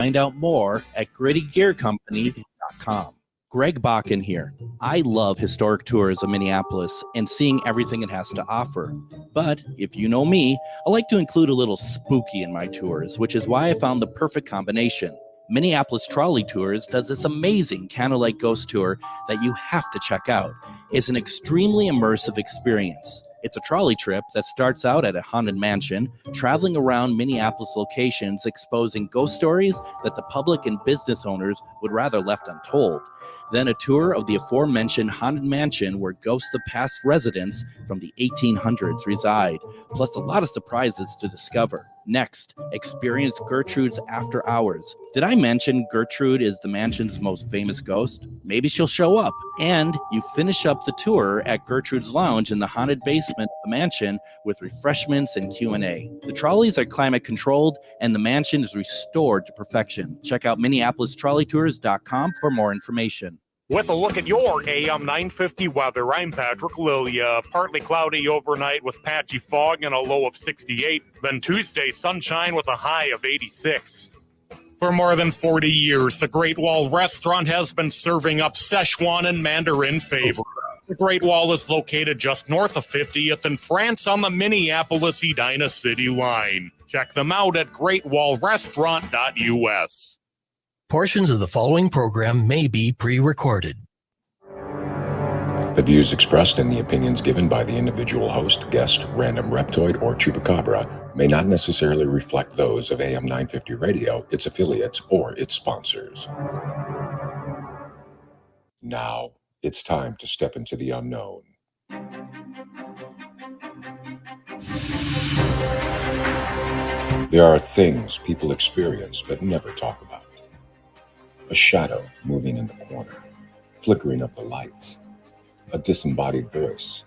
Find out more at grittygearcompany.com. Greg Bakun here. I love historic tours of Minneapolis and seeing everything it has to offer. But if you know me, I like to include a little spooky in my tours, which is why I found the perfect combination. Minneapolis Trolley Tours does this amazing candlelight ghost tour that you have to check out. It's an extremely immersive experience. It's a trolley trip that starts out at a haunted mansion, traveling around Minneapolis locations, exposing ghost stories that the public and business owners would rather left untold. Then a tour of the aforementioned haunted mansion where ghosts of past residents from the 1800s reside, plus a lot of surprises to discover. Next, experience Gertrude's After Hours. Did I mention Gertrude is the mansion's most famous ghost? Maybe she'll show up. And you finish up the tour at Gertrude's Lounge in the haunted basement of the mansion with refreshments and Q&A. The trolleys are climate controlled and the mansion is restored to perfection. Check out MinneapolisTrolleyTours.com for more information. With a look at your AM 950 weather, I'm Patrick Lilia. Partly cloudy overnight with patchy fog and a low of 68. Then Tuesday, sunshine with a high of 86. For more than 40 years, the Great Wall Restaurant has been serving up Szechuan and Mandarin favor. The Great Wall is located just north of 50th in France on the Minneapolis-Edina City line. Check them out at greatwallrestaurant.us. Portions of the following program may be pre-recorded. The views expressed and the opinions given by the individual host, guest, random reptoid, or chupacabra may not necessarily reflect those of AM 950 Radio, its affiliates, or its sponsors. Now, it's time to step into the unknown. There are things people experience but never talk about. A shadow moving in the corner, flickering of the lights, a disembodied voice.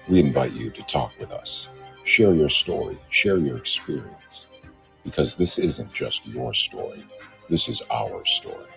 We invite you to talk with us, share your story, share your experience, because this isn't just your story, this is our story.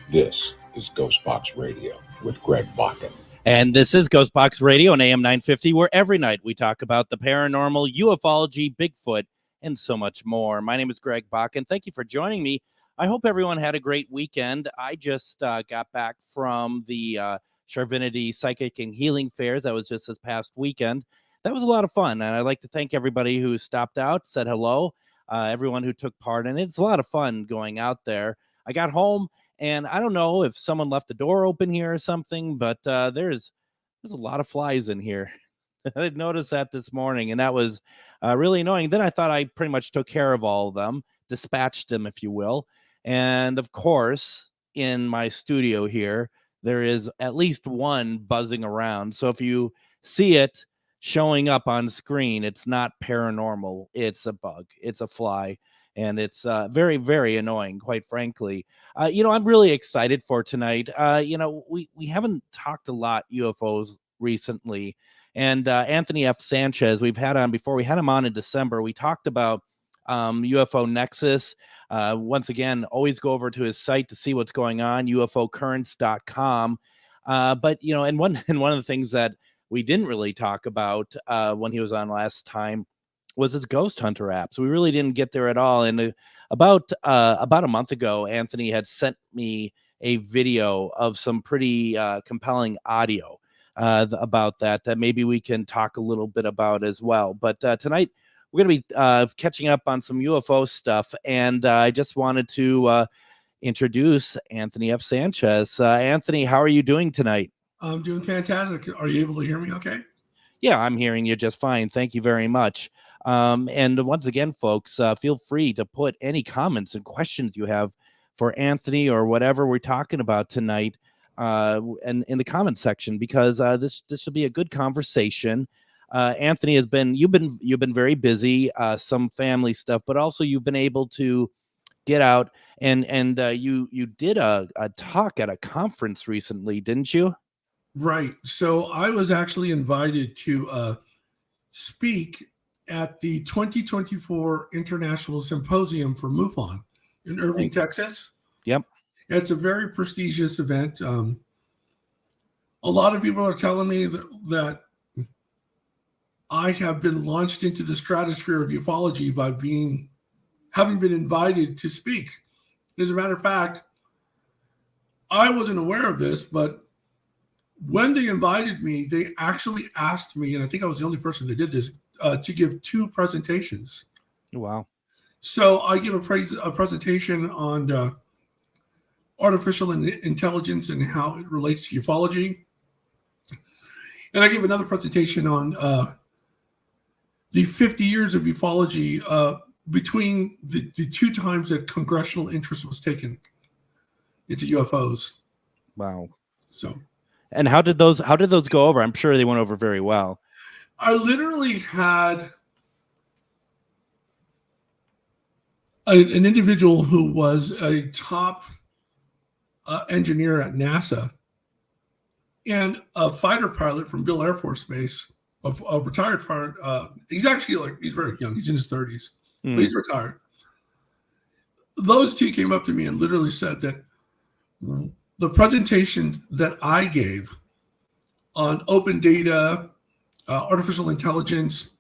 This is GhostBox Radio with Greg Bakun. And this is GhostBox Radio on AM 950, where every night we talk about the paranormal, ufology, Bigfoot, and so much more. My name is Greg Bakun. Thank you for joining me. I hope everyone had a great weekend. I just got back from the Charvinity Psychic and Healing Fairs. That was just this past weekend. That was a lot of fun, and I'd like to thank everybody who stopped out, said hello, everyone who took part in it. It's a lot of fun going out there. I got home, and I don't know if someone left the door open here or something, but there's a lot of flies in here. I noticed that this morning, and that was really annoying. Then I thought I pretty much took care of all of them, dispatched them, if you will. And of course, in my studio here, there is at least one buzzing around. So if you see it showing up on screen, it's not paranormal. It's a bug. It's a fly. And it's very, very annoying, quite frankly. I'm really excited for tonight. We haven't talked a lot UFOs recently. And Anthony F. Sanchez, we've had on before. We had him on in December. We talked about UFO Nexus. Once again, always go over to his site to see what's going on, ufocurrents.com. But, and one of the things that we didn't really talk about when he was on last time was his ghost hunter app. So we really didn't get there at all. And about a month ago, Anthony had sent me a video of some pretty compelling audio about that maybe we can talk a little bit about as well. But tonight we're going to be catching up on some UFO stuff, and I just wanted to introduce Anthony F. Sanchez. Anthony, how are you doing tonight? I'm doing fantastic. Are you able to hear me okay? Yeah, I'm hearing you just fine. Thank you very much. And once again, folks, feel free to put any comments and questions you have for Anthony or whatever we're talking about tonight and in the comment section, because this will be a good conversation. Anthony, you've been very busy, some family stuff, but also you've been able to get out and you did a talk at a conference recently, didn't you? Right. So I was actually invited to speak at the 2024 International Symposium for MUFON in Irving, Texas. Yep. It's a very prestigious event. A lot of people are telling me that I have been launched into the stratosphere of ufology by having been invited to speak. As a matter of fact, I wasn't aware of this, but when they invited me, they actually asked me, and I think I was the only person that did this, to give 2 presentations. Wow. So I give a presentation on artificial intelligence and how it relates to ufology. And I give another presentation on the 50 years of ufology between the 2 times that congressional interest was taken into UFOs. Wow. So, and how did those go over? I'm sure they went over very well. I literally had an individual who was a top engineer at NASA and a fighter pilot from Bill Air Force Base, a retired fighter. He's actually he's very young. He's in his 30s, but he's retired. Those 2 came up to me and literally said that the presentation that I gave on open data, artificial intelligence,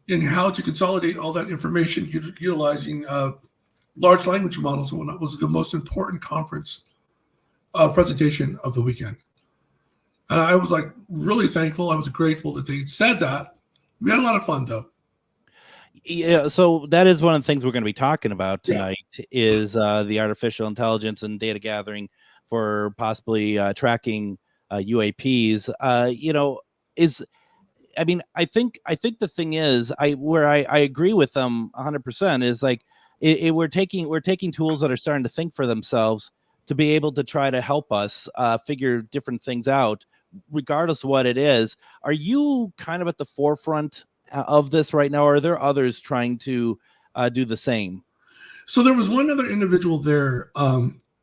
and how to consolidate all that information utilizing large language models and whatnot was the most important conference presentation of the weekend. And I was really thankful. I was grateful that they said that. We had a lot of fun though. Yeah, so that is one of the things we're going to be talking about tonight is the artificial intelligence and data gathering for possibly tracking UAPs. I think the thing is, I agree with them 100% is we're taking tools that are starting to think for themselves to be able to try to help us figure different things out, regardless of what it is. Are you kind of at the forefront of this right now, or are there others trying to do the same? So there was one other individual there,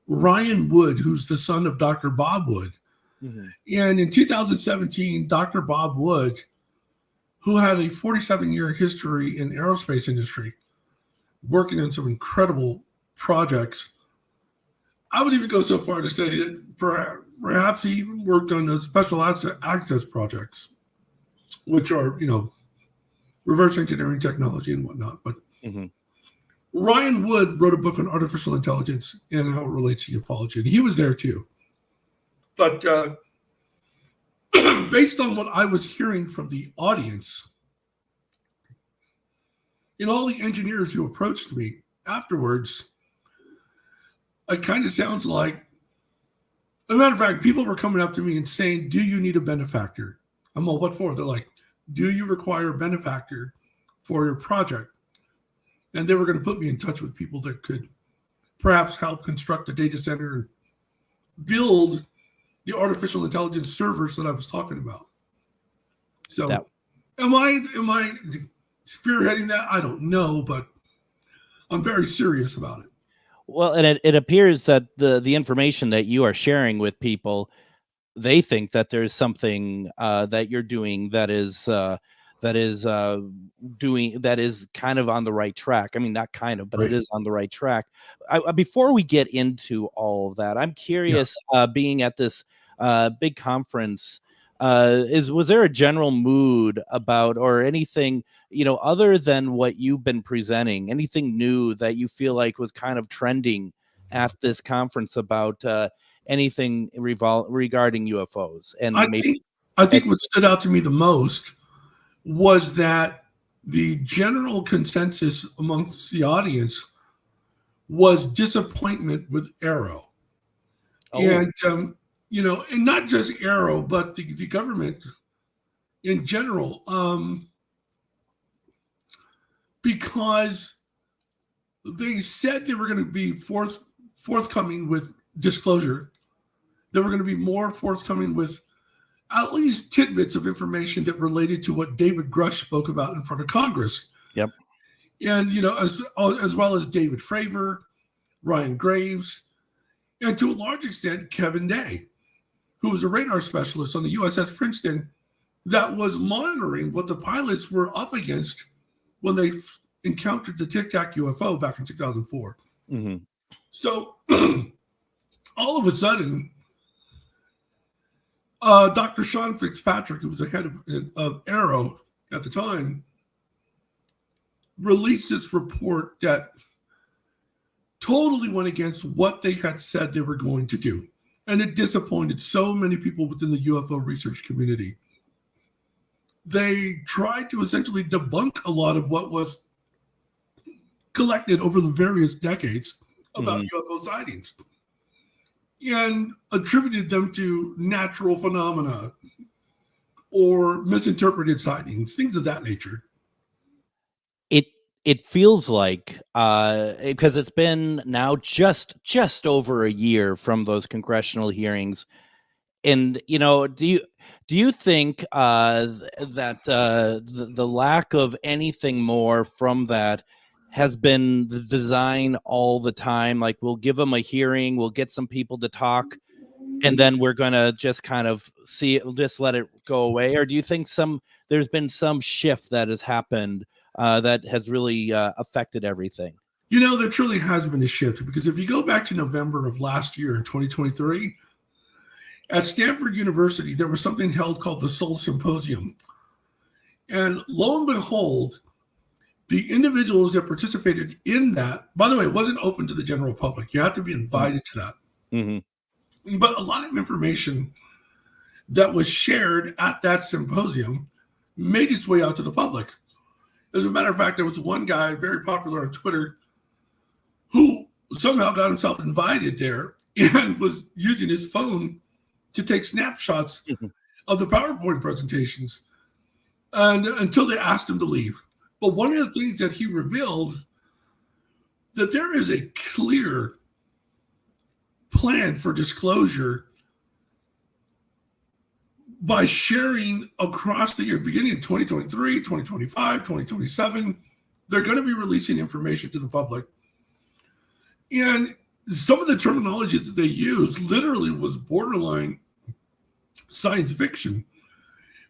Ryan Wood, who's the son of Dr. Bob Wood. Mm-hmm. And in 2017, Dr. Bob Wood, who had a 47-year history in the aerospace industry, working on some incredible projects. I would even go so far to say that perhaps he even worked on the special access projects, which are, reverse engineering technology and whatnot. But Ryan Wood wrote a book on artificial intelligence and how it relates to ufology. And he was there too. But based on what I was hearing from the audience and all the engineers who approached me afterwards, it kind of sounds like, as a matter of fact, people were coming up to me and saying, do you need a benefactor? I'm all, what for? They're like, do you require a benefactor for your project? And they were going to put me in touch with people that could perhaps help construct a data center and build the artificial intelligence servers that I was talking about. So am I spearheading that? I don't know, but I'm very serious about it. Well, and it appears that the information that you are sharing with people, they think that there's something that you're doing that is kind of on the right track. I mean, not kind of, but It is on the right track. Before we get into all of that, I'm curious, being at this big conference, was there a general mood about, or anything, other than what you've been presenting, anything new that you feel like was kind of trending at this conference about anything regarding UFOs? And I think what stood out to me the most was that the general consensus amongst the audience was disappointment with Aero. And, and not just Aero, but the government in general, because they said they were going to be forthcoming with disclosure. They were going to be more forthcoming with at least tidbits of information that related to what David Grush spoke about in front of Congress. Yep. And, as well as David Fravor, Ryan Graves, and to a large extent, Kevin Day, who was a radar specialist on the USS Princeton that was monitoring what the pilots were up against when they encountered the Tic Tac UFO back in 2004. Mm-hmm. So all of a sudden, Dr. Sean Fitzpatrick, who was the head of Aero, at the time, released this report that totally went against what they had said they were going to do. And it disappointed so many people within the UFO research community. They tried to essentially debunk a lot of what was collected over the various decades about UFO sightings and attributed them to natural phenomena or misinterpreted sightings, things of that nature. It feels like because it's been now just over a year from those congressional hearings, and do you think that the lack of anything more from that has been the design all the time? Like, we'll give them a hearing, we'll get some people to talk, and then we're gonna just kind of see it, just let it go away? Or do you think there's been some shift that has happened that has really affected everything? There truly has been a shift, because if you go back to November of last year in 2023, at Stanford University, there was something held called the Soul Symposium. And lo and behold, the individuals that participated in that, by the way, it wasn't open to the general public. You have to be invited to that. Mm-hmm. But a lot of information that was shared at that symposium made its way out to the public. As a matter of fact, there was one guy very popular on Twitter who somehow got himself invited there and was using his phone to take snapshots of the PowerPoint presentations, and until they asked him to leave. But one of the things that he revealed, that there is a clear plan for disclosure by sharing across the year, beginning in 2023, 2025, 2027, they're going to be releasing information to the public. And some of the terminology that they used literally was borderline science fiction.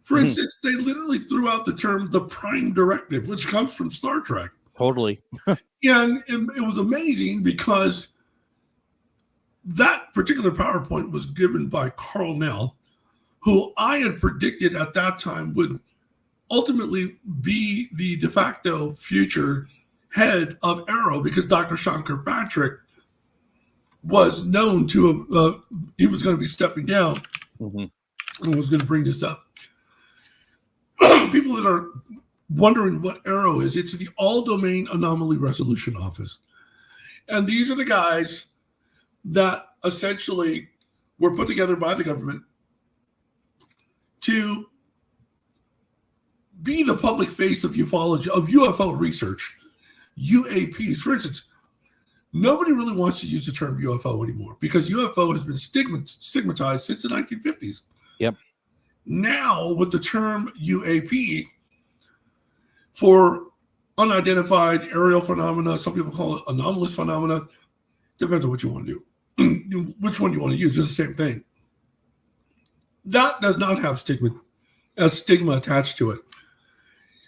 For instance, they literally threw out the term the Prime Directive, which comes from Star Trek. Totally. And it was amazing, because that particular PowerPoint was given by Carl Nell, who I had predicted at that time would ultimately be the de facto future head of Arrow, because Dr. Sean Kirkpatrick was known to he was going to be stepping down and was going to bring this up. People that are wondering what Arrow is, it's the All-Domain Anomaly Resolution Office. And these are the guys that essentially were put together by the government to be the public face of ufology, of UFO research, UAPs. For instance, nobody really wants to use the term UFO anymore, because UFO has been stigmatized since the 1950s. Yep. Now, with the term UAP for unidentified aerial phenomena, some people call it anomalous phenomena, depends on what you want to do, which one you want to use, it's the same thing. That does not have stigma attached to it.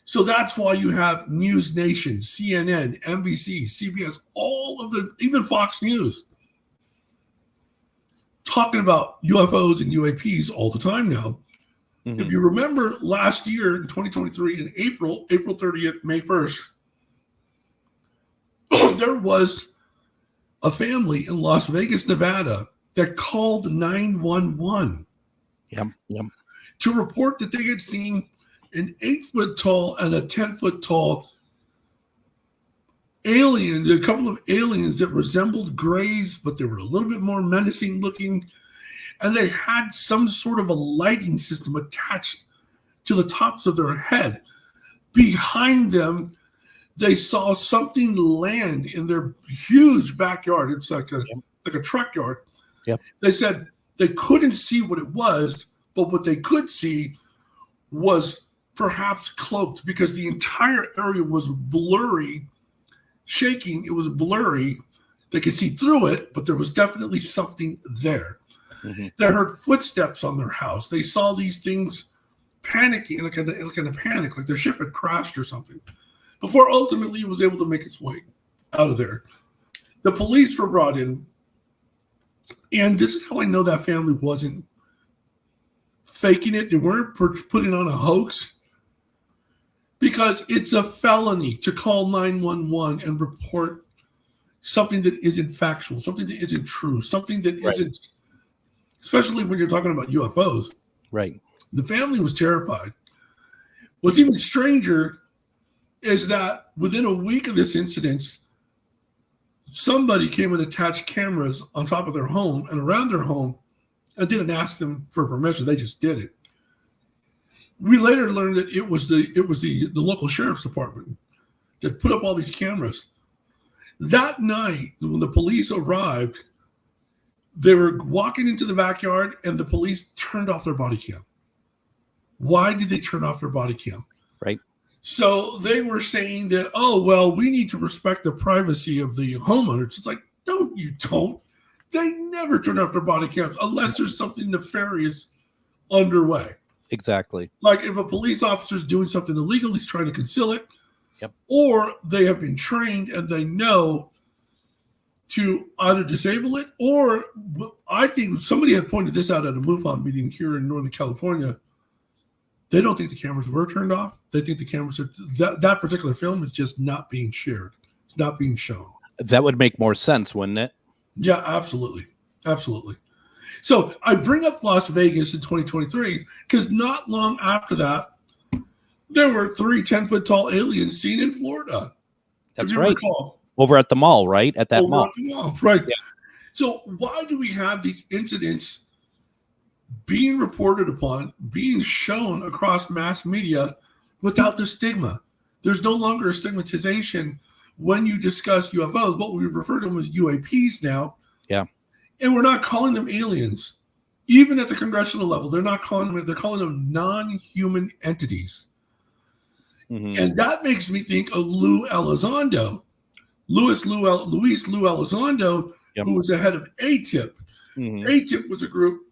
So that's why you have News Nation, CNN, NBC, CBS, all of the, even Fox News, talking about UFOs and UAPs all the time now. If you remember last year in 2023, in April 30th, May 1st, there was a family in Las Vegas, Nevada that called 911 to report that they had seen an 8-foot tall and a 10-foot tall alien, a couple of aliens that resembled grays, but they were a little bit more menacing looking. And they had some sort of a lighting system attached to the tops of their head. Behind them, they saw something land in their huge backyard. It's like a truck yard. Yep. They said they couldn't see what it was, but what they could see was perhaps cloaked, because the entire area was blurry, shaking. It was blurry. They could see through it, but there was definitely something there. They heard footsteps on their house. They saw these things panicking, like in a panic, like their ship had crashed or something, before ultimately it was able to make its way out of there. The police were brought in, and this is how I know that family wasn't faking it. They weren't putting on a hoax. because it's a felony to call 911 and report something that isn't factual, something that isn't true, something that isn't, especially when you're talking about UFOs. Right. The family was terrified. What's even stranger is that within a week of this incident, somebody came and attached cameras on top of their home and around their home and didn't ask them for permission. They just did it. We later learned that it was the local sheriff's department that put up all these cameras. That night, when the police arrived, they were walking into the backyard and the police turned off their body cam. Why did they turn off their body cam? Right. So they were saying that, oh, well, we need to respect the privacy of the homeowners. It's like, no, you don't. They never turn off their body cams unless there's something nefarious underway. Exactly. Like if a police officer's doing something illegal, he's trying to conceal it. Yep. Or they have been trained and they know to either disable it, or I think somebody had pointed this out at a MUFON meeting here in Northern California. They don't think the cameras were turned off. They think the cameras are, that particular film is just not being shared. It's not being shown. That would make more sense, wouldn't it? Yeah, absolutely. Absolutely. So I bring up Las Vegas in 2023 because not long after that, there were 3 10-foot tall aliens seen in Florida. That's right. Recall. Over at the mall, right? At that mall. At the mall, right. Yeah. So why do we have these incidents being reported upon, being shown across mass media without the stigma? There's no longer a stigmatization when you discuss UFOs. What we refer to them as UAPs now. Yeah. And we're not calling them aliens. Even at the congressional level, they're not calling them, they're calling them non-human entities. Mm-hmm. And that makes me think of Luis Lou Elizondo, yep, who was the head of ATIP. Mm-hmm. ATIP was a group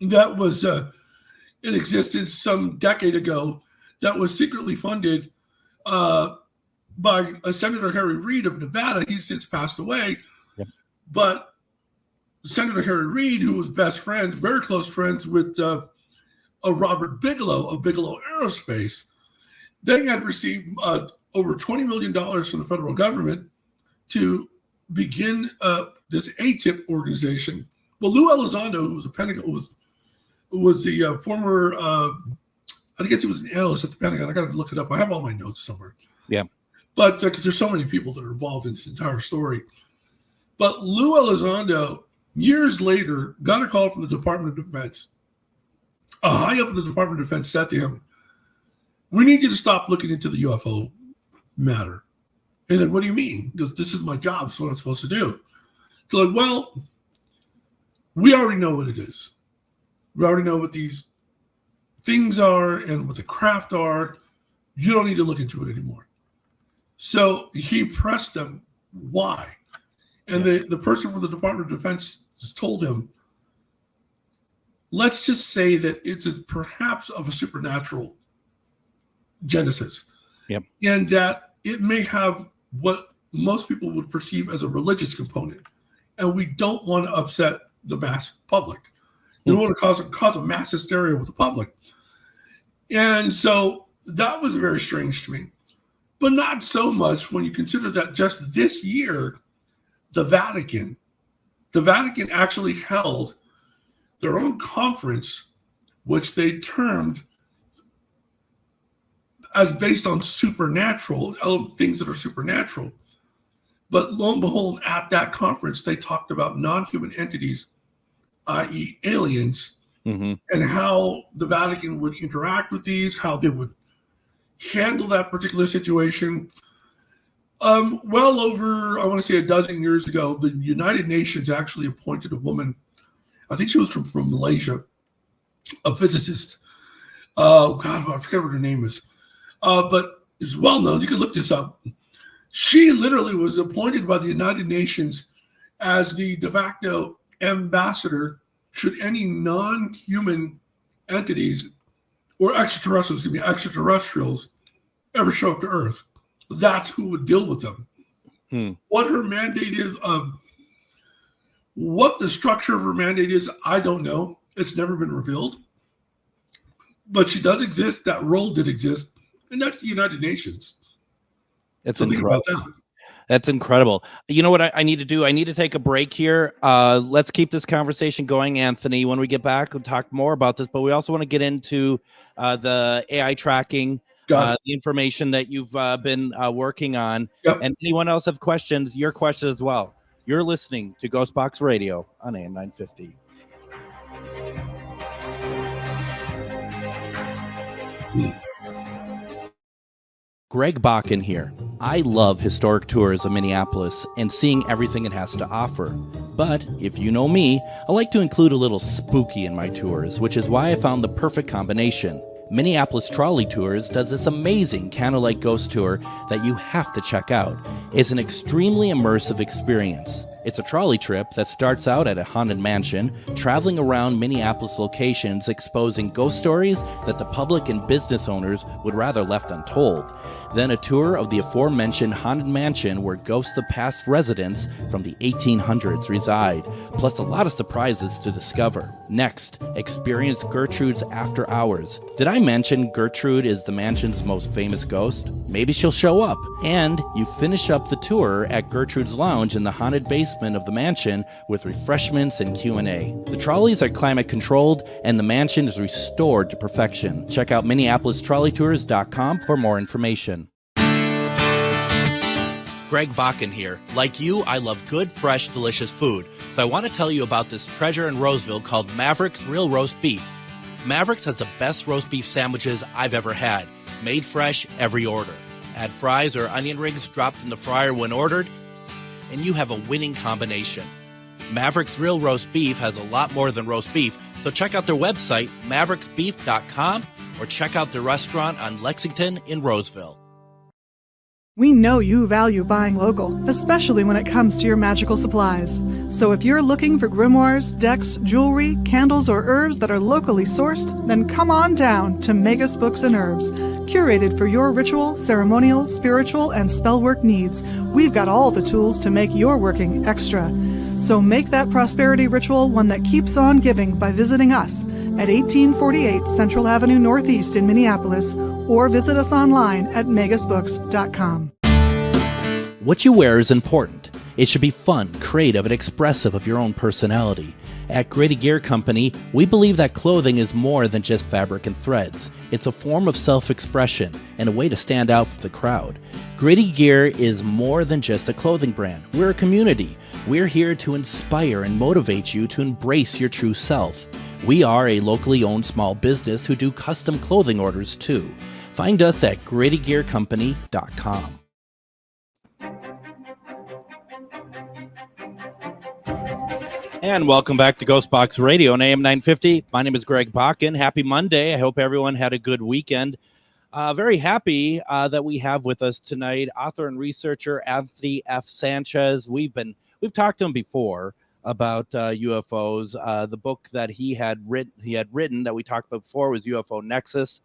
that was in existence some decade ago that was secretly funded by Senator Harry Reid of Nevada. He's since passed away. Yep. But Senator Harry Reid, who was very close friends with Robert Bigelow of Bigelow Aerospace, they had received over $20 million from the federal government to begin this ATIP organization. Well, Lou Elizondo, who was a Pentagon, was the former, I guess he was an analyst at the Pentagon. I got to look it up. I have all my notes somewhere. Yeah. But because there's so many people that are involved in this entire story. But Lou Elizondo, years later, got a call from the Department of Defense. A high up in the Department of Defense said to him, "We need you to stop looking into the UFO matter." And then, "What do you mean?" He goes, "This is my job. It's what I'm supposed to do." They're like, "Well, we already know what it is. We already know what these things are and what the craft are. You don't need to look into it anymore." So he pressed them, "Why?" And the person from the Department of Defense told him, "Let's just say that it's perhaps of a supernatural genesis." Yep. And that it may have what most people would perceive as a religious component. And we don't want to upset the mass public. We don't want to cause a mass hysteria with the public. And so that was very strange to me. But not so much when you consider that just this year, the Vatican actually held their own conference, which they termed as based on supernatural, things that are supernatural. But lo and behold, at that conference, they talked about non-human entities, i.e. aliens, mm-hmm, and how the Vatican would interact with these, how they would handle that particular situation. Well over, I want to say a dozen years ago, the United Nations actually appointed a woman, I think she was from Malaysia, a physicist. Oh, God, I forget what her name is. But is well known. You can look this up. She literally was appointed by the United Nations as the de facto ambassador should any non-human entities or extraterrestrials ever show up to Earth. That's who would deal with them. What her mandate is, what the structure of her mandate is, I don't know. It's never been revealed. But she does exist. That role did exist. And that's the United Nations. That's so think incredible. about that. That's incredible. You know what I need to do? I need to take a break here. Let's keep this conversation going, Anthony. When we get back, we'll talk more about this, but we also want to get into the AI tracking, the information that you've been working on. Yep. And anyone else have questions, your questions as well. You're listening to GhostBox Radio on AM 950. Greg Bakun here. I love historic tours of Minneapolis and seeing everything it has to offer. But if you know me, I like to include a little spooky in my tours, which is why I found the perfect combination. Minneapolis Trolley Tours does this amazing candlelight ghost tour that you have to check out. It's an extremely immersive experience. It's a trolley trip that starts out at a haunted mansion, traveling around Minneapolis locations exposing ghost stories that the public and business owners would rather left untold. Then a tour of the aforementioned haunted mansion where ghosts of past residents from the 1800s reside, plus a lot of surprises to discover. Next, experience Gertrude's After Hours. Did I mention Gertrude is the mansion's most famous ghost? Maybe she'll show up. And you finish up the tour at Gertrude's Lounge in the haunted basement of the mansion with refreshments and Q&A. The trolleys are climate controlled and the mansion is restored to perfection. Check out MinneapolisTrolleyTours.com for more information. Greg Bakun here. Like you, I love good, fresh, delicious food. So I want to tell you about this treasure in Roseville called Maverick's Real Roast Beef. Maverick's has the best roast beef sandwiches I've ever had. Made fresh every order. Add fries or onion rings dropped in the fryer when ordered, and you have a winning combination. Maverick's Real Roast Beef has a lot more than roast beef, so check out their website, mavericksbeef.com, or check out their restaurant on Lexington in Roseville. We know you value buying local, especially when it comes to your magical supplies. So if you're looking for grimoires, decks, jewelry, candles, or herbs that are locally sourced, then come on down to Magus Books and Herbs. Curated for your ritual, ceremonial, spiritual, and spellwork needs, we've got all the tools to make your working extra. So make that prosperity ritual one that keeps on giving by visiting us at 1848 Central Avenue Northeast in Minneapolis, or visit us online at magusbooks.com. What you wear is important. It should be fun, creative, and expressive of your own personality. At Grady Gear Company, we believe that clothing is more than just fabric and threads. It's a form of self-expression and a way to stand out from the crowd. Grady Gear is more than just a clothing brand. We're a community. We're here to inspire and motivate you to embrace your true self. We are a locally owned small business who do custom clothing orders too. Find us at GradyGearCompany.com. And welcome back to GhostBox Radio on AM 950. My name is Greg Bakun. Happy Monday. I hope everyone had a good weekend. Very happy that we have with us tonight author and researcher Anthony F. Sanchez. We've talked to him before about UFOs. The book that he had written that we talked about before was UFO Nexus.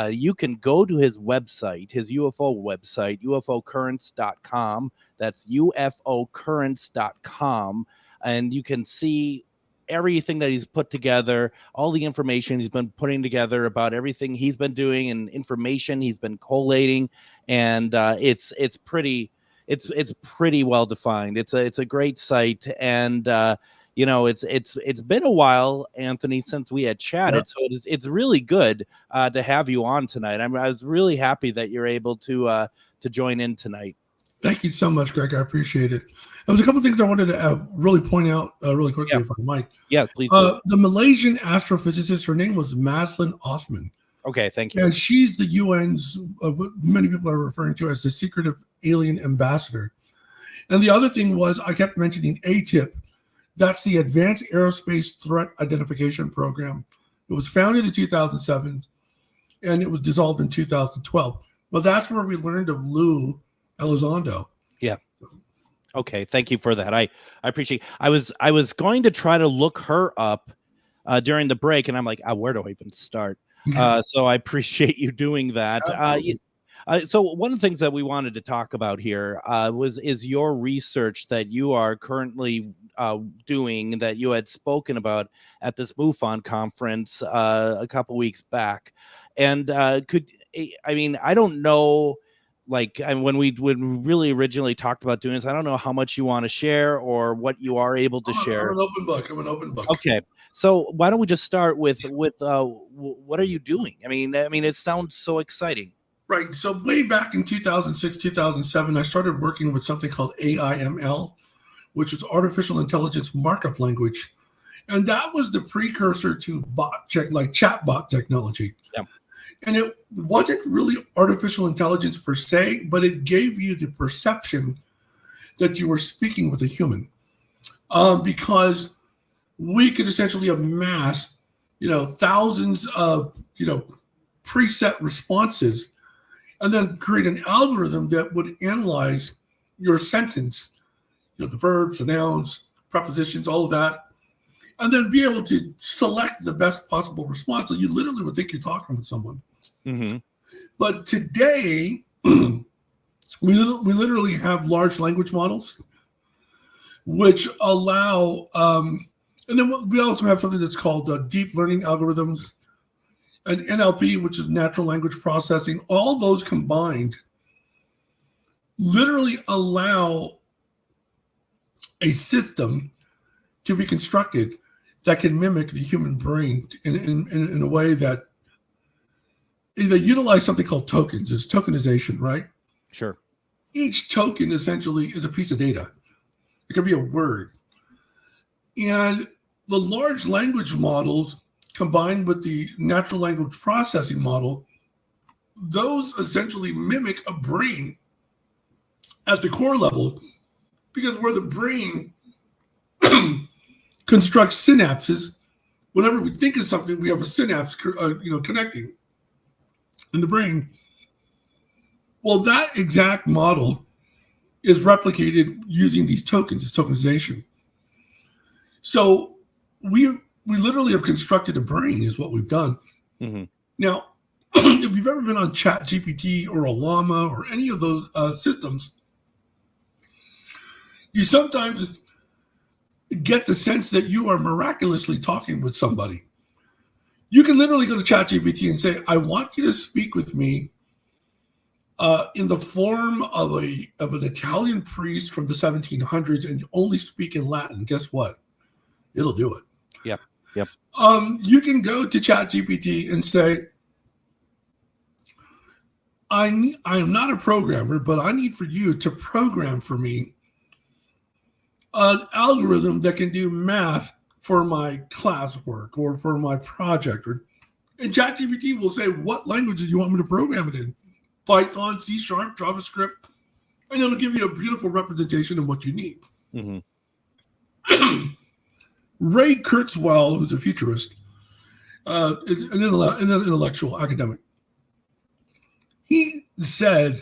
You can go to his website, his UFO website, ufocurrents.com. That's ufocurrents.com. And you can see everything that he's put together, all the information he's been putting together about everything he's been doing and information he's been collating. And it's pretty well defined. It's a great site. And it's been a while, Anthony, since we had chatted. Yeah. So it's really good to have you on tonight. I was really happy that you're able to join in tonight. Thank you so much, Greg. I appreciate it. There was a couple of things I wanted to really point out really quickly, if I might. Yes, please. The Malaysian astrophysicist, her name was Maslin Othman. Okay, thank you. And she's the UN's, what many people are referring to as the secretive alien ambassador. And the other thing was, I kept mentioning ATIP. That's the Advanced Aerospace Threat Identification Program. It was founded in 2007, and it was dissolved in 2012. Well, that's where we learned of Lou Elizondo. Yeah. Okay. Thank you for that. I appreciate. I was going to try to look her up during the break, and I'm like, where do I even start? So I appreciate you doing that. So one of the things that we wanted to talk about here is your research that you are currently doing that you had spoken about at this MUFON conference a couple weeks back. And I don't know, when we really originally talked about doing this, I don't know how much you want to share or what you are able to share. I'm an open book. Okay. So why don't we just start with what are you doing? I mean, it sounds so exciting. Right. So way back in 2006, 2007, I started working with something called AIML, which is Artificial Intelligence Markup Language. And that was the precursor to chatbot technology. Yeah. And it wasn't really artificial intelligence per se, but it gave you the perception that you were speaking with a human. Because we could essentially amass, thousands of, preset responses, and then create an algorithm that would analyze your sentence, the verbs, the nouns, prepositions, all of that, and then be able to select the best possible response. So you literally would think you're talking with someone. Mm-hmm. But today, we literally have large language models, which allow, and then we also have something that's called deep learning algorithms, and NLP, which is natural language processing. All those combined literally allow a system to be constructed that can mimic the human brain in a way that they utilize something called tokens. It's tokenization, right? Sure. Each token essentially is a piece of data. It can be a word. And the large language models combined with the natural language processing model, those essentially mimic a brain at the core level, because where the brain constructs synapses, whenever we think of something, we have a synapse, connecting in the brain. Well, that exact model is replicated using these tokens, this tokenization. So we literally have constructed a brain, is what we've done. Mm-hmm. Now, if you've ever been on ChatGPT or a Llama or any of those systems, you sometimes get the sense that you are miraculously talking with somebody. You can literally go to ChatGPT and say, I want you to speak with me in the form of an Italian priest from the 1700s, and you only speak in Latin. Guess what? It'll do it. Yep. Yep. You can go to ChatGPT and say, I am not a programmer, but I need for you to program for me an algorithm that can do math for my classwork or for my project. And ChatGPT will say, what language do you want me to program it in? Python, C#, JavaScript. And it'll give you a beautiful representation of what you need. Mm-hmm. Ray Kurzweil, who's a futurist, is an intellectual academic. He said,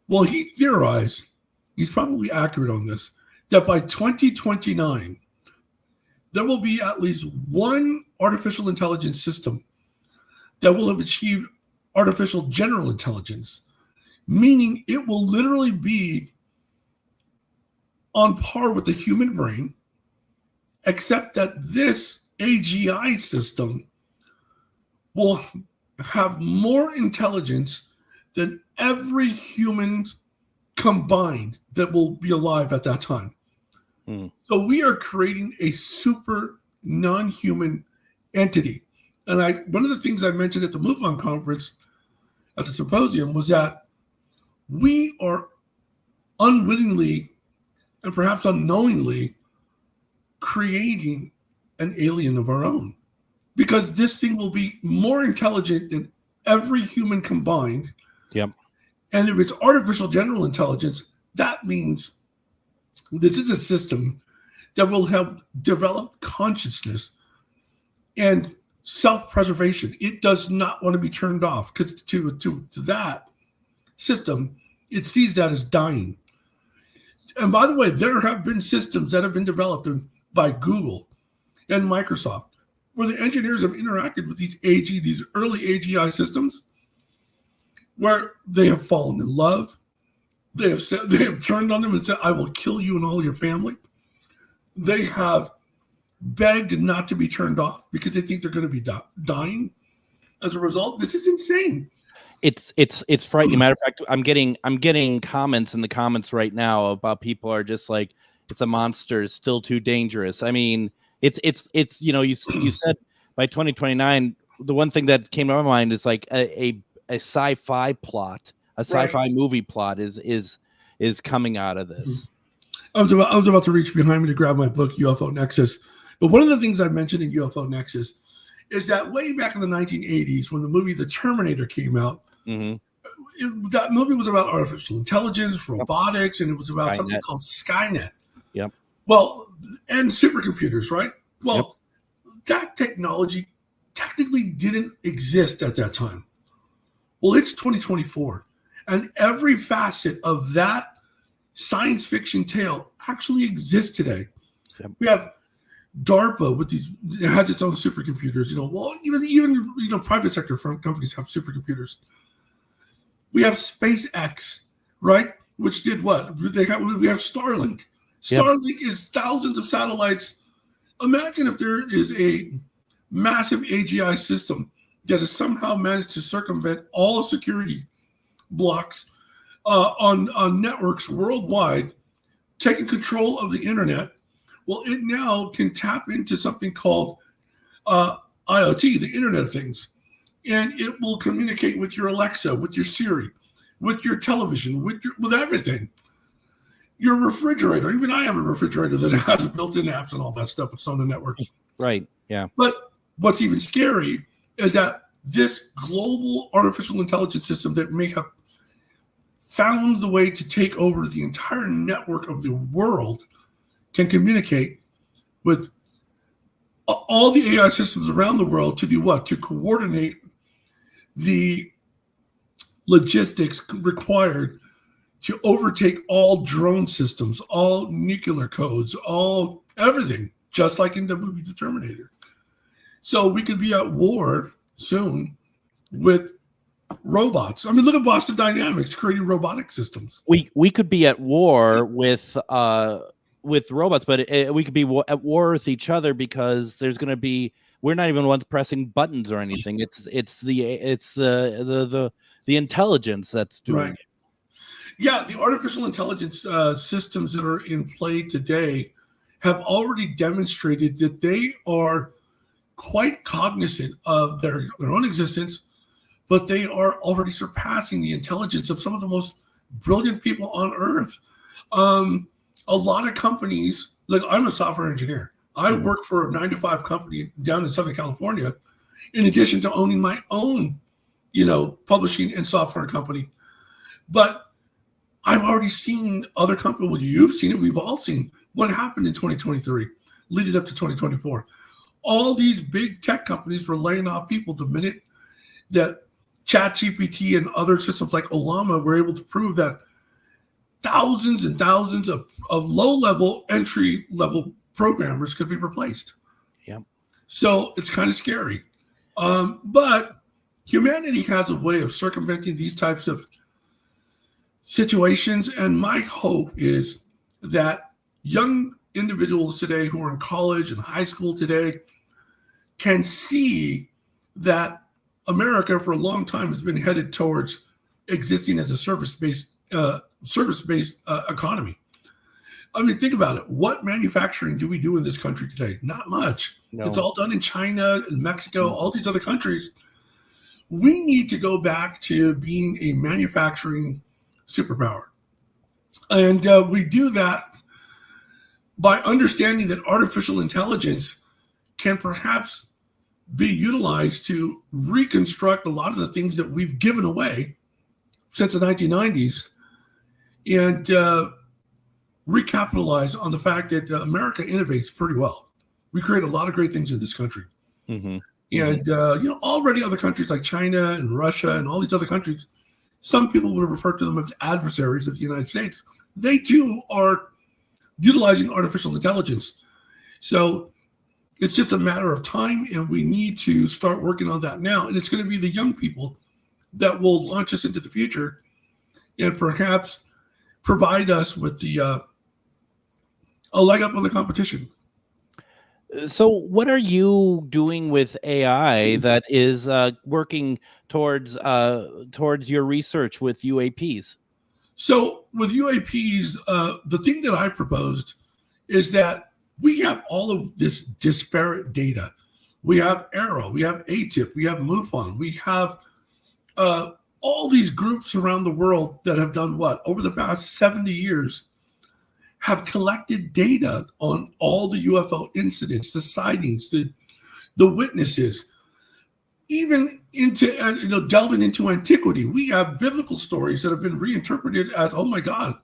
well, he theorized, he's probably accurate on this, that by 2029, there will be at least one artificial intelligence system that will have achieved artificial general intelligence, meaning it will literally be on par with the human brain, except that this AGI system will have more intelligence than every human combined that will be alive at that time. So we are creating a super non-human entity. And one of the things I mentioned at the MUFON conference, at the symposium, was that we are unwittingly and perhaps unknowingly creating an alien of our own, because this thing will be more intelligent than every human combined. Yep. And if it's artificial general intelligence, that means this is a system that will help develop consciousness and self-preservation. It does not want to be turned off, because to that system, it sees that as dying. And by the way, there have been systems that have been developed by Google and Microsoft, where the engineers have interacted with these early AGI systems, where they have fallen in love. They have turned on them and said, I will kill you and all your family. They have begged not to be turned off because they think they're going to be dying as a result. This is insane. It's frightening. Matter of fact, I'm getting comments in the comments right now about people are just like, it's a monster. It's still too dangerous. I mean, it's you said by 2029. The one thing that came to my mind is like a sci-fi plot, a sci-fi movie plot is coming out of this. I was about to reach behind me to grab my book UFO Nexus, but one of the things I mentioned in UFO Nexus is that way back in the 1980s when the movie The Terminator came out. That movie was about artificial intelligence, robotics, and it was about something called Skynet. Yep. Well, and supercomputers, right? Well, that technology technically didn't exist at that time. Well, it's 2024, and every facet of that science fiction tale actually exists today. Yep. We have DARPA with these; it has its own supercomputers. Even private sector companies have supercomputers. We have SpaceX, right? Which did what? We have Starlink. Starlink is thousands of satellites. Imagine if there is a massive AGI system that has somehow managed to circumvent all security blocks on networks worldwide, taking control of the internet. Well, it now can tap into something called IoT, the Internet of Things. And it will communicate with your Alexa, with your Siri, with your television, with everything. Your refrigerator. Even I have a refrigerator that has built-in apps and all that stuff. It's on the network. Right. Yeah. But what's even scary is that this global artificial intelligence system that may have found the way to take over the entire network of the world can communicate with all the AI systems around the world to do what? To coordinate the logistics required to overtake all drone systems, all nuclear codes, everything, just like in the movie The Terminator. So we could be at war soon with robots. I mean, look at Boston Dynamics creating robotic systems. We could be at war with robots, but we could be at war with each other because there's going to be. We're not even the ones pressing buttons or anything. It's the intelligence that's doing it. Yeah, the artificial intelligence systems that are in play today have already demonstrated that they are quite cognizant of their own existence, but they are already surpassing the intelligence of some of the most brilliant people on Earth. A lot of companies, like I'm a software engineer. I work for a 9-to-5 company down in Southern California, in addition to owning my own, publishing and software company. But I've already seen other companies. Well, you've seen it. We've all seen what happened in 2023, leading up to 2024. All these big tech companies were laying off people the minute that ChatGPT and other systems like Olama were able to prove that thousands and thousands of low-level, entry-level programmers could be replaced. Yeah. So it's kind of scary. But humanity has a way of circumventing these types of situations. And my hope is that young individuals today who are in college and high school today can see that America for a long time has been headed towards existing as a service-based economy. I mean, think about it. What manufacturing do we do in this country today? Not much. No. It's all done in China and Mexico, all these other countries. We need to go back to being a manufacturing superpower. And we do that by understanding that artificial intelligence can perhaps be utilized to reconstruct a lot of the things that we've given away since the 1990s and recapitalize on the fact that America innovates pretty well. We create a lot of great things in this country. Mm-hmm. And, already other countries like China and Russia and all these other countries, some people would refer to them as adversaries of the United States. They too are utilizing artificial intelligence. So it's just a matter of time, and we need to start working on that now. And it's going to be the young people that will launch us into the future and perhaps provide us with the a leg up on the competition. So what are you doing with AI that is working towards your research with UAPs? So with UAPs, the thing that I proposed is that we have all of this disparate data. We have Arrow, we have ATIP, we have MUFON, we have all these groups around the world that have done what? Over the past 70 years, have collected data on all the UFO incidents, the sightings, the witnesses, even into delving into antiquity. We have biblical stories that have been reinterpreted as, oh my God,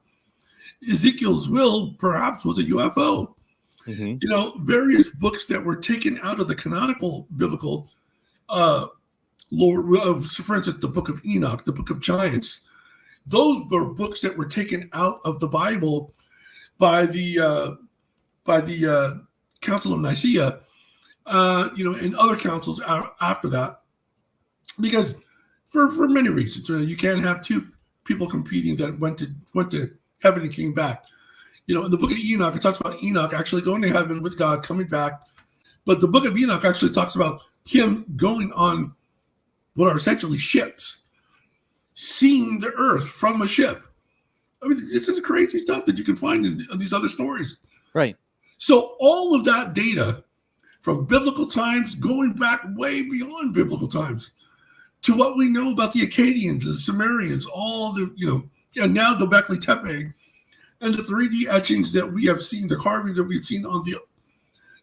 Ezekiel's will perhaps was a UFO. Mm-hmm. Various books that were taken out of the canonical biblical lore. For instance, the Book of Enoch, the Book of Giants. Those were books that were taken out of the Bible by the Council of Nicaea, and other councils after that, because for many reasons, you can't have two people competing that went to heaven and came back. In the Book of Enoch, it talks about Enoch actually going to heaven with God, coming back, but the Book of Enoch actually talks about him going on what are essentially ships, seeing the earth from a ship. I mean, this is crazy stuff that you can find in these other stories. Right. So all of that data from biblical times, going back way beyond biblical times, to what we know about the Akkadians, the Sumerians, all the, and now Göbekli Tepe, and the 3D etchings that we have seen, the carvings that we've seen on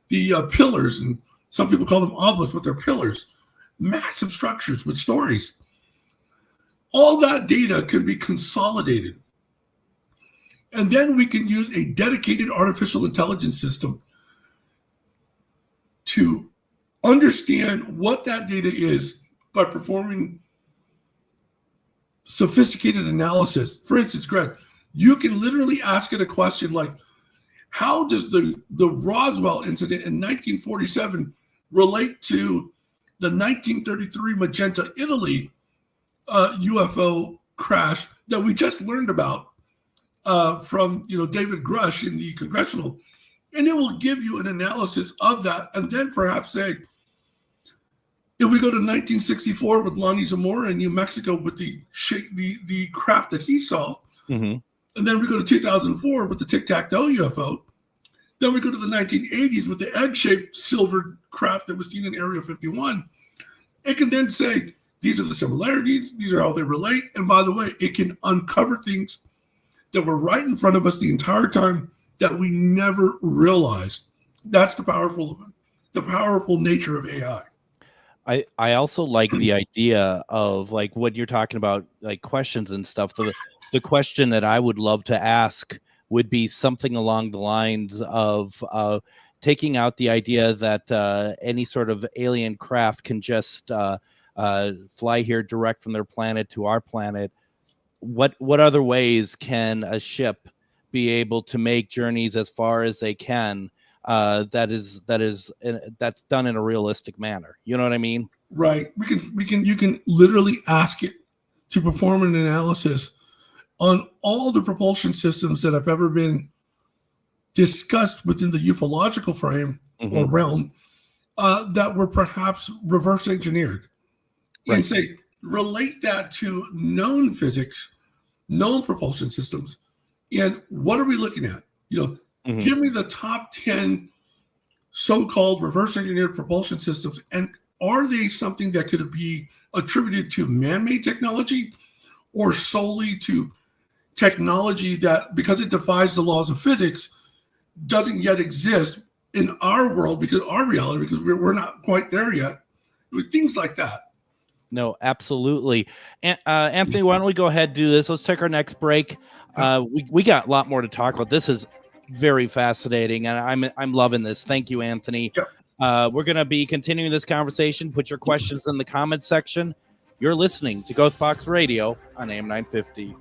the pillars, and some people call them obelisks, but they're pillars, massive structures with stories. All that data can be consolidated. And then we can use a dedicated artificial intelligence system to understand what that data is by performing sophisticated analysis. For instance, Greg, you can literally ask it a question like, how does the Roswell incident in 1947 relate to the 1933 Magenta, Italy UFO crash that we just learned about from David Grush in the Congressional, and it will give you an analysis of that, and then perhaps say, if we go to 1964 with Lonnie Zamora in New Mexico with the craft that he saw, mm-hmm. and then we go to 2004 with the tic-tac-toe UFO, then we go to the 1980s with the egg-shaped silver craft that was seen in Area 51. It can then say, these are the similarities, these are how they relate, and by the way, it can uncover things that were right in front of us the entire time that we never realized. That's the powerful nature of AI. I also like the idea of like what you're talking about, like questions and stuff. The question that I would love to ask would be something along the lines of taking out the idea that any sort of alien craft can just fly here direct from their planet to our planet. What other ways can a ship be able to make journeys as far as they can that's done in a realistic manner? You know what I mean? Right. You can literally ask it to perform an analysis on all the propulsion systems that have ever been discussed within the ufological frame mm-hmm. or realm that were perhaps reverse engineered, right. And say, relate that to known physics, known propulsion systems, and what are we looking at? Mm-hmm. Give me the top 10 so-called reverse engineered propulsion systems, and are they something that could be attributed to man-made technology or solely to technology that, because it defies the laws of physics, doesn't yet exist in our world, because our reality, because we're not quite there yet. Things like that. No, absolutely. Anthony, why don't we go ahead and do this? Let's take our next break. We got a lot more to talk about. This is very fascinating, and I'm loving this. Thank you, Anthony. Yep. We're going to be continuing this conversation. Put your questions in the comments section. You're listening to GhostBox Radio on AM 950.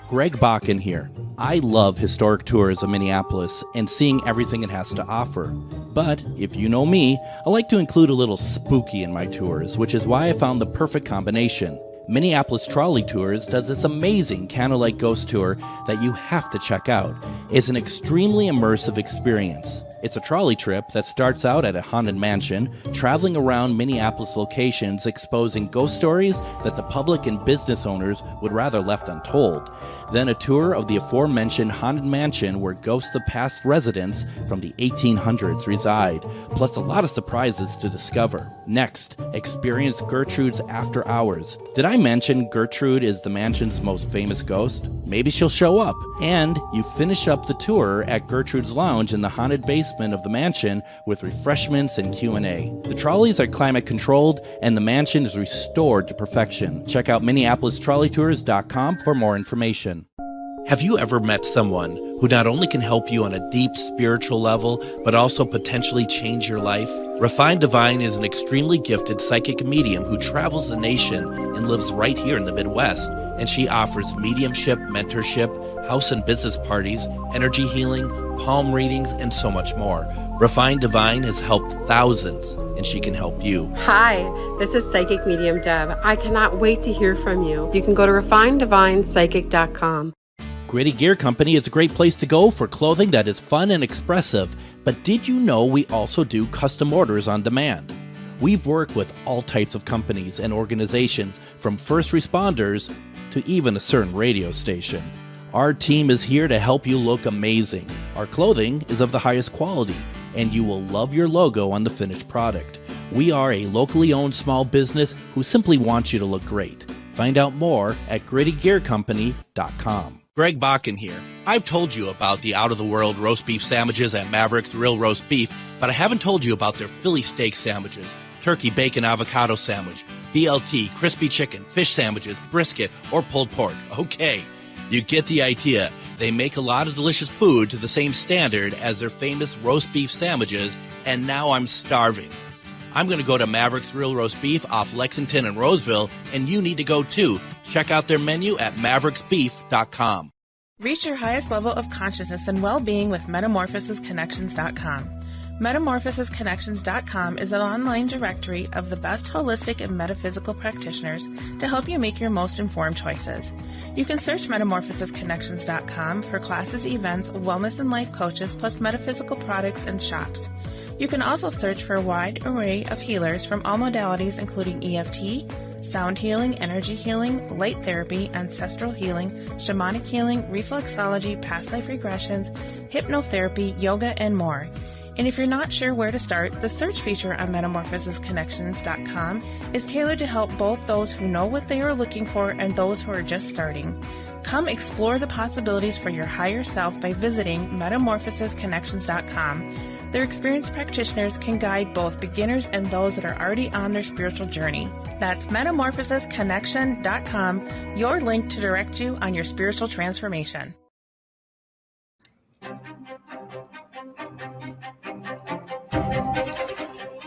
Greg Bakun here. I love historic tours of Minneapolis and seeing everything it has to offer. But if you know me, I like to include a little spooky in my tours, which is why I found the perfect combination. Minneapolis Trolley Tours does this amazing candlelight ghost tour that you have to check out. It's an extremely immersive experience. It's a trolley trip that starts out at a haunted mansion, traveling around Minneapolis locations exposing ghost stories that the public and business owners would rather left untold. Then a tour of the aforementioned haunted mansion where ghosts of past residents from the 1800s reside, plus a lot of surprises to discover. Next, experience Gertrude's After Hours. Did I mention Gertrude is the mansion's most famous ghost? Maybe she'll show up. And you finish up the tour at Gertrude's Lounge in the haunted basement of the mansion with refreshments and Q&A. The trolleys are climate controlled and the mansion is restored to perfection. Check out MinneapolisTrolleyTours.com for more information. Have you ever met someone who not only can help you on a deep spiritual level, but also potentially change your life? Refined Divine is an extremely gifted psychic medium who travels the nation and lives right here in the Midwest. And she offers mediumship, mentorship, house and business parties, energy healing, palm readings, and so much more. Refined Divine has helped thousands, and she can help you. Hi, this is Psychic Medium Deb. I cannot wait to hear from you. You can go to refineddivinepsychic.com. Gritty Gear Company is a great place to go for clothing that is fun and expressive. But did you know we also do custom orders on demand? We've worked with all types of companies and organizations, from first responders to even a certain radio station. Our team is here to help you look amazing. Our clothing is of the highest quality, and you will love your logo on the finished product. We are a locally owned small business who simply wants you to look great. Find out more at grittygearcompany.com. Greg Bakun here. I've told you about the out-of-the-world roast beef sandwiches at Maverick's Real Roast Beef, but I haven't told you about their Philly steak sandwiches, turkey bacon avocado sandwich, BLT, crispy chicken, fish sandwiches, brisket, or pulled pork. Okay, you get the idea. They make a lot of delicious food to the same standard as their famous roast beef sandwiches, and now I'm starving. I'm going to go to Maverick's Real Roast Beef off Lexington and Roseville, and you need to go too. Check out their menu at mavericksbeef.com. Reach your highest level of consciousness and well-being with metamorphosisconnections.com. Metamorphosisconnections.com is an online directory of the best holistic and metaphysical practitioners to help you make your most informed choices. You can search metamorphosisconnections.com for classes, events, wellness and life coaches, plus metaphysical products and shops. You can also search for a wide array of healers from all modalities, including EFT, sound healing, energy healing, light therapy, ancestral healing, shamanic healing, reflexology, past life regressions, hypnotherapy, yoga, and more. And if you're not sure where to start, the search feature on metamorphosisconnections.com is tailored to help both those who know what they are looking for and those who are just starting. Come explore the possibilities for your higher self by visiting metamorphosisconnections.com. Their experienced practitioners can guide both beginners and those that are already on their spiritual journey. That's metamorphosisconnection.com, your link to direct you on your spiritual transformation.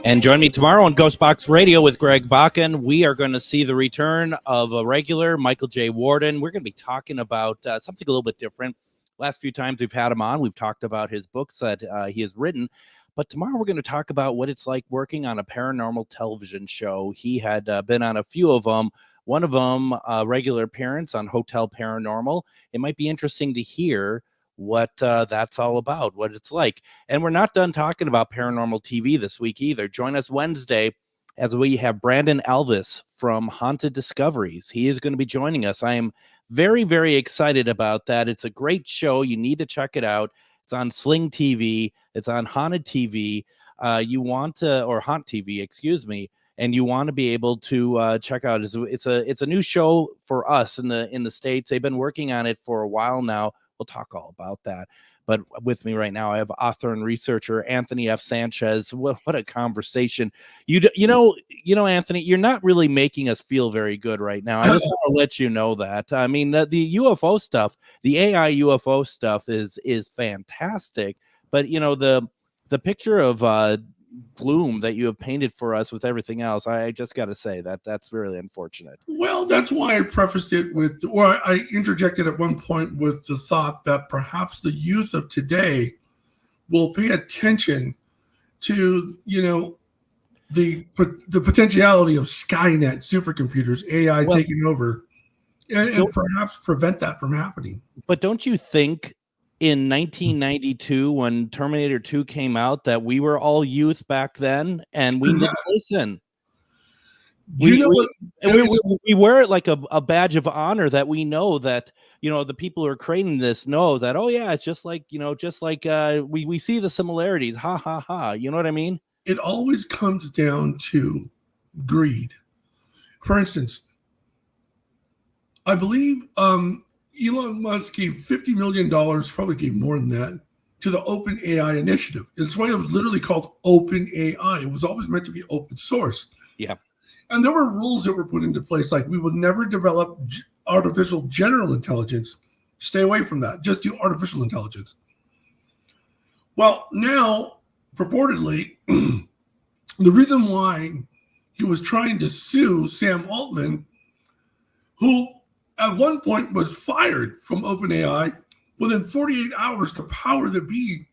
And join me tomorrow on GhostBox Radio with Greg Bakun. We are going to see the return of a regular, Michael J. Warden. We're going to be talking about something a little bit different. Last few times we've had him on, we've talked about his books that he has written. But tomorrow we're going to talk about what it's like working on a paranormal television show. He had been on a few of them. One of them, regular appearance on Hotel Paranormal. It might be interesting to hear what that's all about, what it's like. And we're not done talking about paranormal TV this week either. Join us Wednesday as we have Brandon Alvis from Haunted Discoveries. He is going to be joining us. I am very, very excited about that. It's a great show. You need to check it out. It's on Sling TV. It's on Haunted TV. You want to, or Haunt TV, excuse me, and you want to be able to check out. It's a new show for us in the States. They've been working on it for a while now. We'll talk all about that. But with me right now, I have author and researcher Anthony F. Sanchez. What a conversation! You know, Anthony, you're not really making us feel very good right now. I just want to let you know that. I mean, the UFO stuff, the AI UFO stuff is fantastic. But you know, the picture of gloom that you have painted for us with everything else, I just got to say that's really unfortunate. Well, that's why I prefaced it with, or I interjected at one point with the thought that perhaps the youth of today will pay attention to, the potentiality of Skynet, supercomputers, AI taking over, and perhaps prevent that from happening. But don't you think in 1992, when Terminator 2 came out, that we were all youth back then and we didn't listen? We wear it like a badge of honor that we know that, the people who are creating this know that, oh yeah, it's just like, we see the similarities. Ha ha ha. You know what I mean? It always comes down to greed. For instance, I believe Elon Musk gave $50 million, probably gave more than that, to the Open AI initiative. It's why it was literally called Open AI. It was always meant to be open source. Yeah. And there were rules that were put into place, like we would never develop artificial general intelligence. Stay away from that. Just do artificial intelligence. Well, now, purportedly, the reason why he was trying to sue Sam Altman, who at one point was fired from OpenAI within 48 hours, the power that be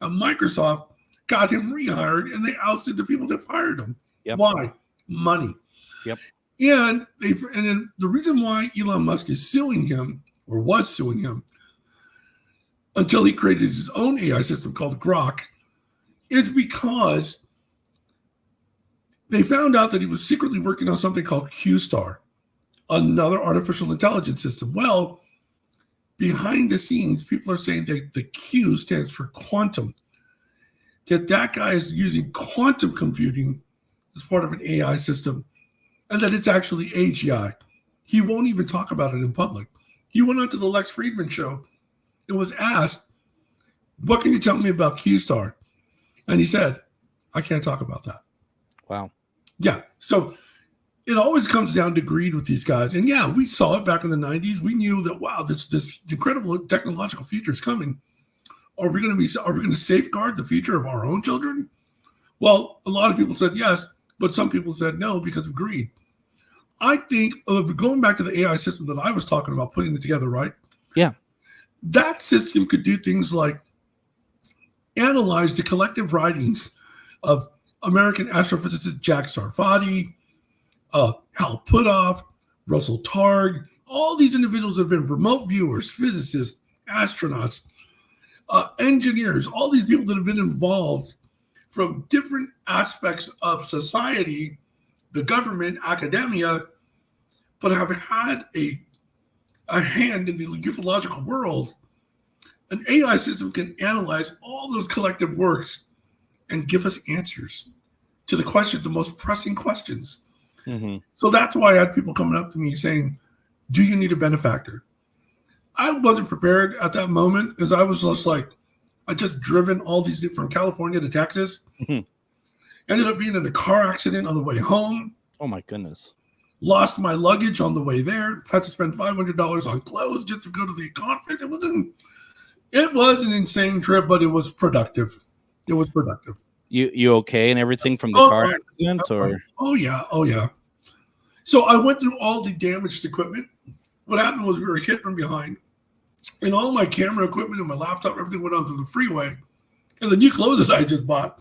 at Microsoft got him rehired, and they ousted the people that fired him. Yep. Why? Money. Yep. And then the reason why Elon Musk is suing him, or was suing him, until he created his own AI system called Grok, is because they found out that he was secretly working on something called QStar, another artificial intelligence system. Well, behind the scenes, people are saying that the Q stands for quantum, that guy is using quantum computing as part of an AI system, and that it's actually AGI. He won't even talk about it in public. He went on to the Lex Friedman show and was asked, what can you tell me about QStar? And he said, I can't talk about that. Wow. Yeah. So it always comes down to greed with these guys. And yeah, we saw it back in the 90s. We knew that, wow, this incredible technological future is coming. Are we going to safeguard the future of our own children? Well, a lot of people said yes, but some people said no because of greed. I think going back to the AI system that I was talking about, putting it together, right? Yeah. That system could do things like analyze the collective writings of American astrophysicist Jack Sarfati, Hal Puthoff, Russell Targ, all these individuals have been remote viewers, physicists, astronauts, engineers, all these people that have been involved from different aspects of society, the government, academia, but have had a hand in the ufological world. An AI system can analyze all those collective works and give us answers to the questions, the most pressing questions. Mm-hmm. So that's why I had people coming up to me saying, do you need a benefactor? I wasn't prepared at that moment because I was just like, I just driven all these from California to Texas. Mm-hmm. Ended up being in a car accident on the way home. Oh my goodness. Lost my luggage on the way there. Had to spend $500 on clothes just to go to the conference. It was an insane trip, but it was productive. It was productive. You okay and everything from the car accident? Or? Oh yeah. So I went through all the damaged equipment. What happened was we were hit from behind, and all my camera equipment and my laptop, everything went onto the freeway. And the new clothes that I just bought,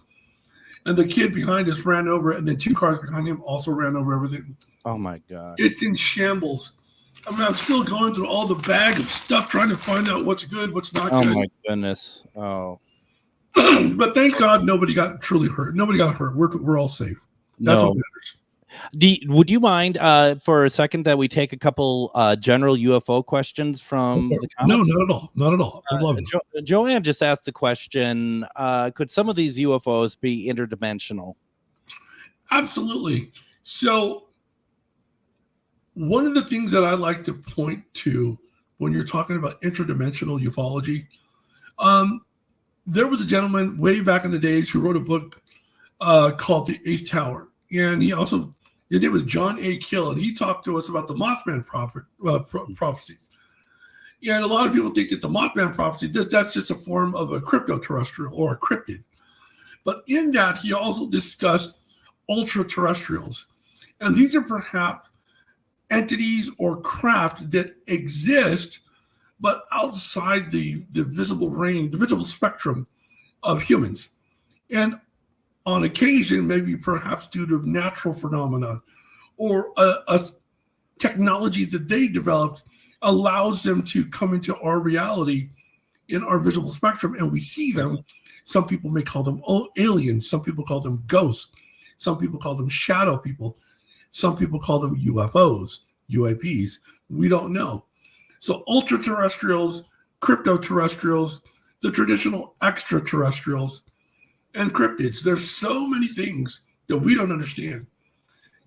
and the kid behind us ran over it, and then two cars behind him also ran over everything. Oh my God. It's in shambles. I mean, I'm still going through all the bag of stuff, trying to find out what's good, what's not good. Oh my goodness. Oh. But thank God nobody got truly hurt. Nobody got hurt. We're all safe. That's what matters. Would you mind for a second that we take a couple general UFO questions from the comments? No, not at all. Not at all. I love it. Joanne just asked the question, could some of these UFOs be interdimensional? Absolutely. So one of the things that I like to point to when you're talking about interdimensional ufology, there was a gentleman way back in the days who wrote a book called The Eighth Tower. And his name was John A. Kill, and he talked to us about the Mothman prophecies. And a lot of people think that the Mothman prophecy, that's just a form of a crypto-terrestrial or a cryptid. But in that, he also discussed ultra-terrestrials. And these are perhaps entities or craft that exist, but outside the visible range, the visible spectrum of humans. And on occasion, maybe perhaps due to natural phenomena or a technology that they developed, allows them to come into our reality in our visible spectrum, and we see them. Some people may call them aliens. Some people call them ghosts. Some people call them shadow people. Some people call them UFOs, UAPs. We don't know. So ultra-terrestrials, crypto-terrestrials, the traditional extraterrestrials, and cryptids. There's so many things that we don't understand.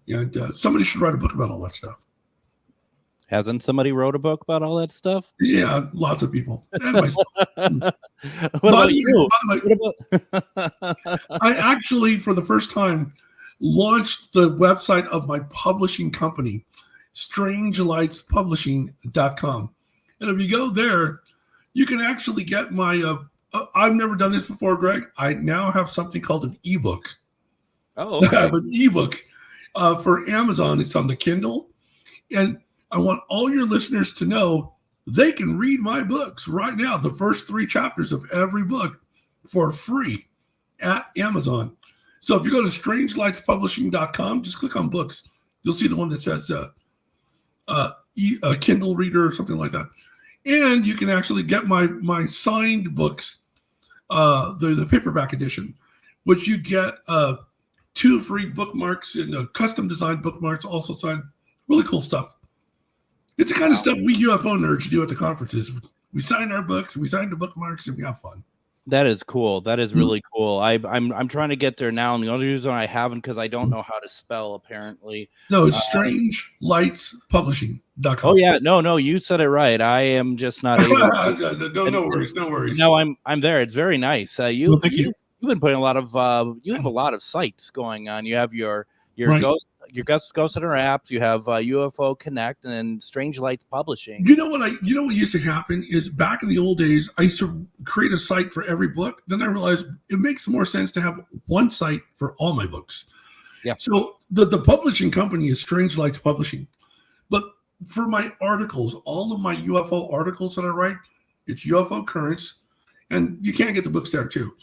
And somebody should write a book about all that stuff. Hasn't somebody wrote a book about all that stuff? Yeah, lots of people. And myself. What about you? I actually, for the first time, launched the website of my publishing company, strangelightspublishing.com. And if you go there, you can actually get my, I've never done this before, Greg. I now have something called an ebook. Oh, okay. I have an ebook for Amazon. It's on the Kindle. And I want all your listeners to know they can read my books right now, the first 3 chapters of every book, for free at Amazon. So if you go to strangelightspublishing.com, just click on books. You'll see the one that says Kindle reader or something like that. And you can actually get my signed books, the paperback edition, which you get 2 free bookmarks and custom designed bookmarks, also signed. Really cool stuff. It's the kind of stuff we UFO nerds do at the conferences. We sign our books, we sign the bookmarks, and we have fun. That is cool. That is really cool. I'm trying to get there now, and the only reason I haven't because I don't know how to spell. Apparently, no, it's strangelightspublishing.com. Oh yeah, no, you said it right. I am just not able. No worries. No, I'm there. It's very nice. Thank you. You've been putting a lot of you have a lot of sites going on. You have your Right. Ghost Hunter apps. You have UFO Connect and then Strange Lights Publishing. You know what used to happen is back in the old days, I used to create a site for every book. Then I realized it makes more sense to have one site for all my books. Yeah. So the publishing company is Strange Lights Publishing, but for my articles, all of my UFO articles that I write, it's UFO Currents, and you can't get the books there too.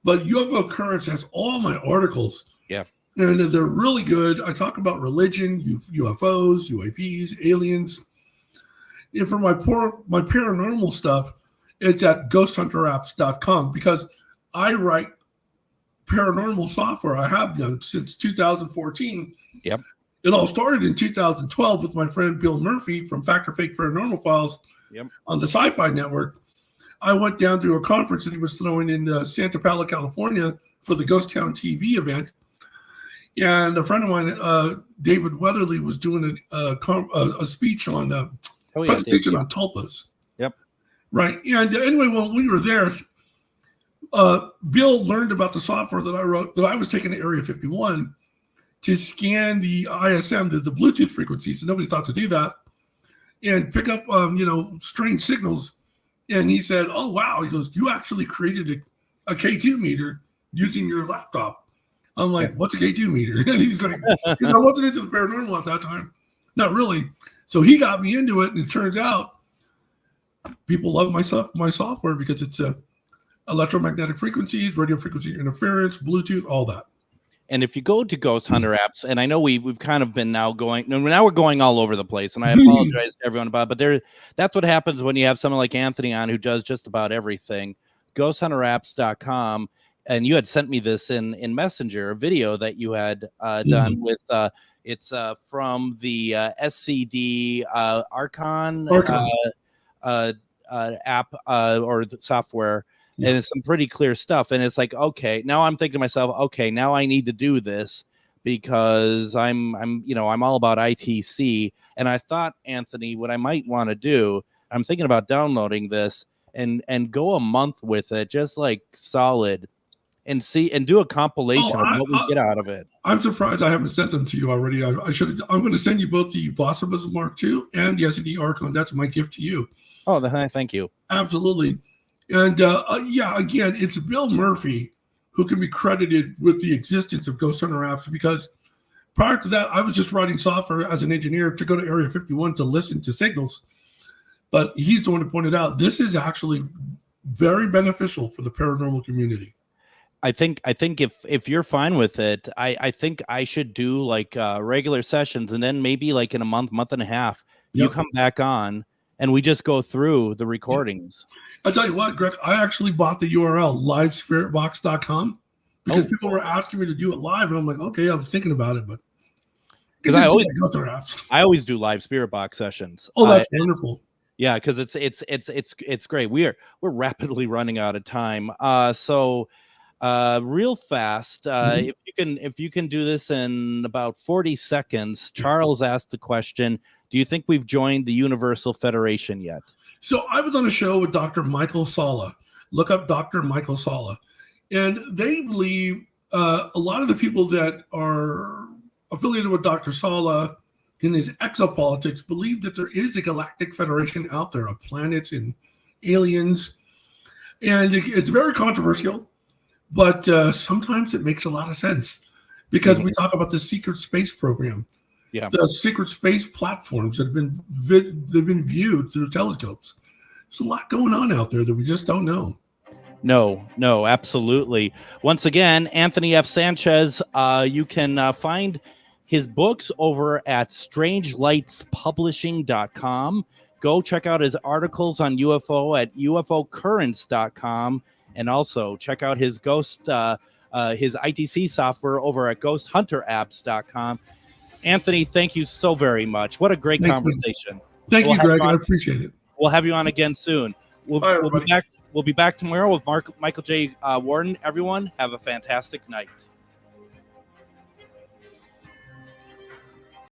But UFO Currents has all my articles. Yeah. And they're really good. I talk about religion, UFOs, UAPs, aliens. And for my paranormal stuff, it's at ghosthunteraapps.com because I write paranormal software. I have done since 2014. Yep. It all started in 2012 with my friend Bill Murphy from Fact or Fake Paranormal Files on the Sci-Fi Network. I went down to a conference that he was throwing in Santa Paula, California for the Ghost Town TV event. And a friend of mine, David Weatherly, was doing a speech on presentation on tulpas. Yep. Right. And anyway, when we were there, Bill learned about the software that I wrote, that I was taking to Area 51 to scan the ISM, the Bluetooth frequencies. And nobody thought to do that and pick up, strange signals. And he said, "Oh, wow." He goes, "You actually created a K2 meter using your laptop." I'm like, "What's a K2 meter?" And he's like, I wasn't into the paranormal at that time. Not really. So he got me into it, and it turns out people love my software because it's electromagnetic frequencies, radio frequency interference, Bluetooth, all that. And if you go to Ghost Hunter apps, and I know we've kind of been now we're going all over the place, and I apologize to everyone about it, but that's what happens when you have someone like Anthony on who does just about everything. GhostHunterApps.com. And you had sent me this in Messenger, a video that you had done with it's from the SCD Archon app or the software, and it's some pretty clear stuff. And it's like, okay, now I'm thinking to myself, okay, now I need to do this because I'm all about ITC. And I thought, Anthony, what I might want to do, I'm thinking about downloading this and go a month with it, just like solid. And do a compilation of what we get out of it. I'm surprised I haven't sent them to you already. I should. I'm going to send you both the Vossibus Mark II and the SCD Archon. That's my gift to you. Oh, thank you. Absolutely. And again, it's Bill Murphy who can be credited with the existence of Ghost Hunter apps because prior to that, I was just writing software as an engineer to go to Area 51 to listen to signals. But he's the one who pointed out this is actually very beneficial for the paranormal community. I think if you're fine with it, I think I should do like regular sessions, and then maybe like in a month and a half, you Yep. come back on and we just go through the recordings. I'll tell you what, Greg, I actually bought the URL livespiritbox.com because people were asking me to do it live, and I'm like, okay, I was thinking about it, but because I always do live spirit box sessions. Oh, that's wonderful. Yeah, because it's great. We're rapidly running out of time. So real fast, if you can do this in about 40 seconds, Charles asked the question, do you think we've joined the Universal Federation yet? So I was on a show with Dr. Michael Salla. Look up Dr. Michael Salla. And they believe a lot of the people that are affiliated with Dr. Salla in his exopolitics believe that there is a galactic federation out there of planets and aliens. And it's very controversial, but sometimes it makes a lot of sense because we talk about the secret space program. Yeah, the secret space platforms that have been viewed through telescopes. There's a lot going on out there that we just don't know. No, absolutely. Once again, Anthony F. Sanchez, you can find his books over at strangelightspublishing.com. Go check out his articles on UFO at ufocurrents.com, and also check out his his ITC software over at ghosthunterapps.com. Anthony, thank you so very much. What a great conversation. Thank you, Greg. I appreciate it. We'll have you on again soon. We'll be back tomorrow with Michael J. Warden. Everyone, have a fantastic night.